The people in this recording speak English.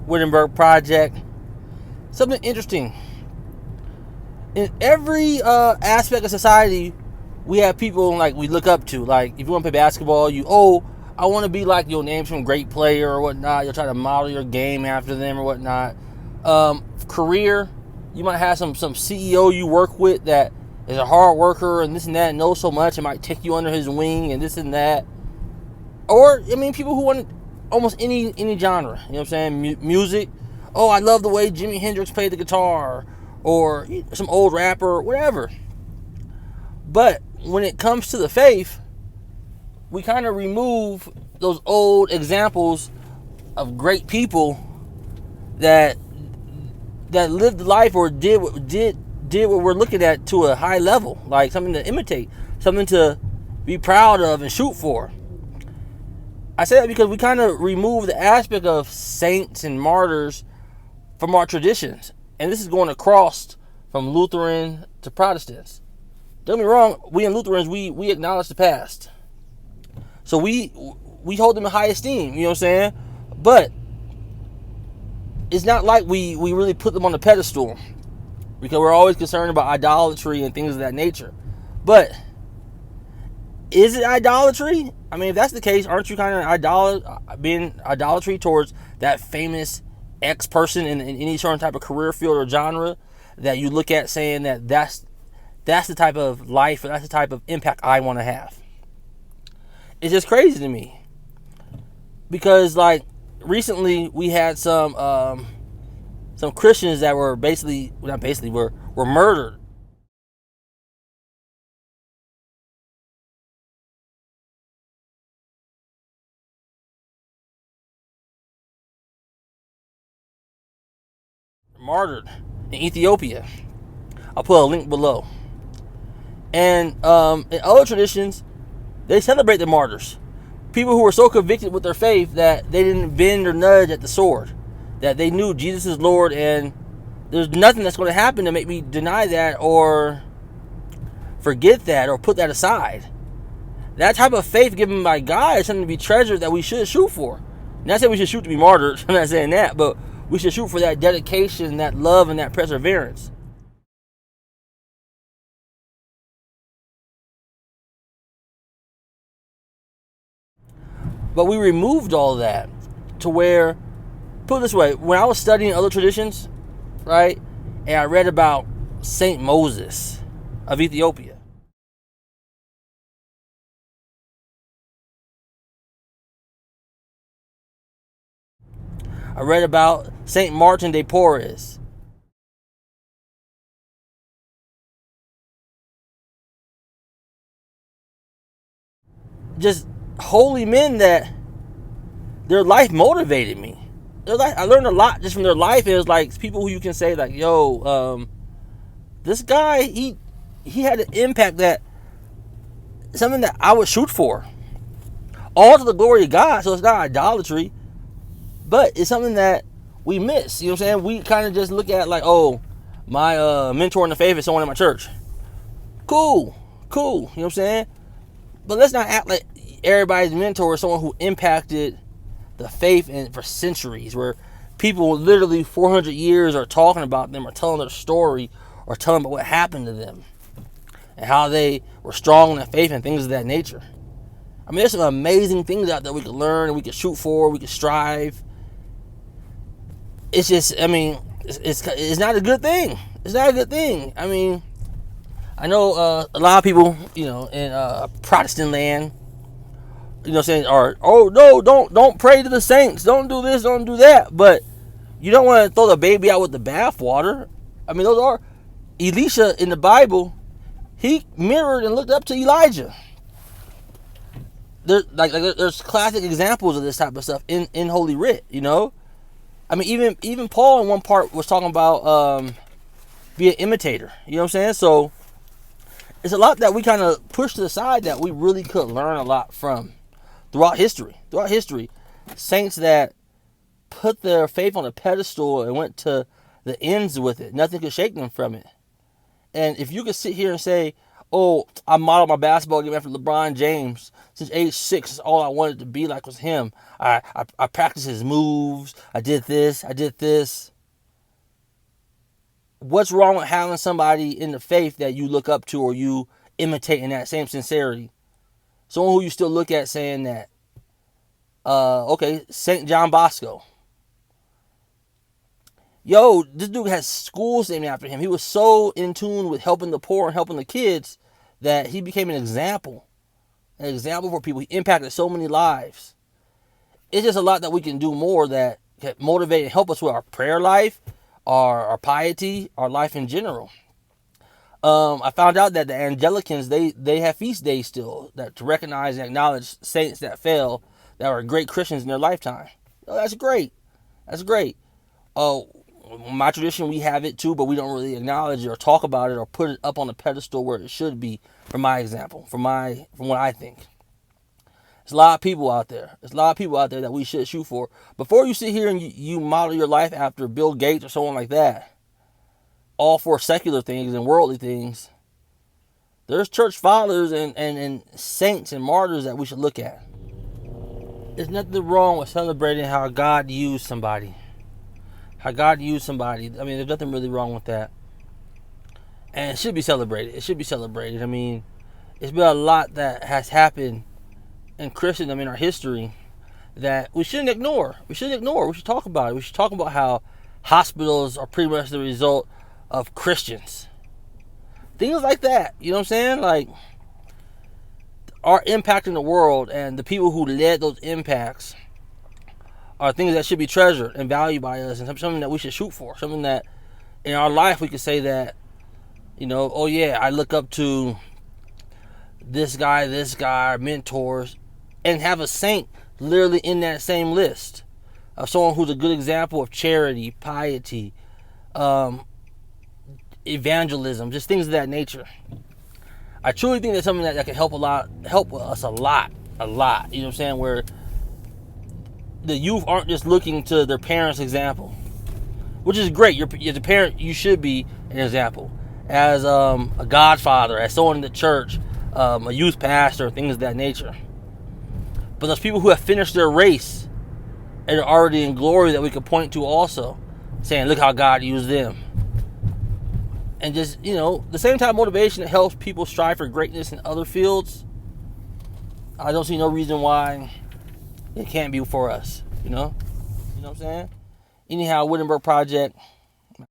Wittenberg Project. Something interesting. In every aspect of society, we have people like we look up to. Like if you want to play basketball, I want to be like your name some great player or whatnot. You'll try to model your game after them or whatnot. Career, you might have some CEO you work with that is a hard worker and this and that, and knows so much and might take you under his wing and this and that. Or people who want almost any genre. You know what I'm saying? Music. Oh, I love the way Jimi Hendrix played the guitar, or some old rapper, whatever. But when it comes to the faith, we kind of remove those old examples of great people that lived life or did what we're looking at to a high level, like something to imitate, something to be proud of and shoot for. I say that because we kind of remove the aspect of saints and martyrs from our traditions. And this is going across from Lutheran to Protestants. Don't get me wrong, we in Lutherans, we acknowledge the past. So we hold them in high esteem, you know what I'm saying? But it's not like we really put them on the pedestal, because we're always concerned about idolatry and things of that nature. But is it idolatry? If that's the case, aren't you kind of being idolatry towards that famous X person in any certain type of career field or genre that you look at, saying that that's the type of life, or that's the type of impact I want to have? It's just crazy to me, because like recently we had some Christians that were were murdered. Martyred in Ethiopia. I'll put a link below. And in other traditions, they celebrate the martyrs. People who were so convicted with their faith that they didn't bend or nudge at the sword. That they knew Jesus is Lord, and there's nothing that's going to happen to make me deny that or forget that or put that aside. That type of faith given by God is something to be treasured, that we should shoot for. Not saying we should shoot to be martyred, I'm not saying that, but we should shoot for that dedication, that love, and that perseverance. But we removed all of that to where, put it this way, when I was studying other traditions, right, and I read about Saint Moses of Ethiopia, I read about Saint Martin de Porres. Just holy men that their life motivated me. I learned a lot just from their life. It was like people who you can say like, yo, this guy, he had an impact, that something that I would shoot for. All to the glory of God. So it's not idolatry, but it's something that we miss. You know what I'm saying? We kind of just look at like, oh, my mentor in the faith is someone in my church. Cool. You know what I'm saying? But let's not act like everybody's mentor is someone who impacted the faith for centuries, where people literally 400 years are talking about them, or telling their story, or telling about what happened to them and how they were strong in the faith and things of that nature. There's some amazing things out there we could learn and we could shoot for, we could strive. It's just, it's not a good thing. It's not a good thing. I know a lot of people, in Protestant land, saying, or, oh no, don't pray to the saints, don't do this, don't do that. But you don't want to throw the baby out with the bathwater. Those are Elisha in the Bible. He mirrored and looked up to Elijah. There's classic examples of this type of stuff in Holy Writ. Even Paul in one part was talking about be an imitator. You know what I'm saying? So it's a lot that we kind of push to the side that we really could learn a lot from throughout history. Saints that put their faith on a pedestal and went to the ends with it. Nothing could shake them from it. And if you could sit here and say, oh, I modeled my basketball game after LeBron James. Since age 6, all I wanted to be like was him. I practiced his moves. I did this. I did this. What's wrong with having somebody in the faith that you look up to or you imitate in that same sincerity? Someone who you still look at saying that, okay, St. John Bosco. Yo, this dude has schools named after him. He was so in tune with helping the poor and helping the kids that he became an example for people. He impacted so many lives. It's just a lot that we can do more that can motivate and help us with our prayer life, our piety, our life in general. I found out that the Anglicans, they have feast days still that to recognize and acknowledge saints that fell, that were great Christians in their lifetime. Oh, that's great. That's great. Oh, my tradition, we have it too, but we don't really acknowledge it or talk about it or put it up on the pedestal where it should be. From my example, from what I think, there's a lot of people out there. There's a lot of people out there that we should shoot for. Before you sit here and you model your life after Bill Gates or someone like that, all for secular things and worldly things, there's church fathers and saints and martyrs that we should look at. There's nothing wrong with celebrating how God used somebody. I mean, there's nothing really wrong with that. And it should be celebrated. I mean, it's been a lot that has happened in Christendom in our history that we shouldn't ignore. We should talk about it. We should talk about how hospitals are pretty much the result of Christians. Things like that. You know what I'm saying? Like, our impact in the world and the people who led those impacts are things that should be treasured and valued by us, and something that we should shoot for. Something that in our life we could say that, you know, oh yeah, I look up to this guy, our mentors, and have a saint literally in that same list of someone who's a good example of charity, piety, evangelism, just things of that nature. I truly think that's something that can help us a lot. You know what I'm saying? Where the youth aren't just looking to their parents' example, which is great. As a parent, you should be an example. As a godfather, as someone in the church, a youth pastor, things of that nature. But those people who have finished their race and are already in glory that we could point to also, saying, look how God used them. And just, you know, the same type of motivation that helps people strive for greatness in other fields, I don't see no reason why it can't be for us, you know? You know what I'm saying? Anyhow, Wittenberg Project,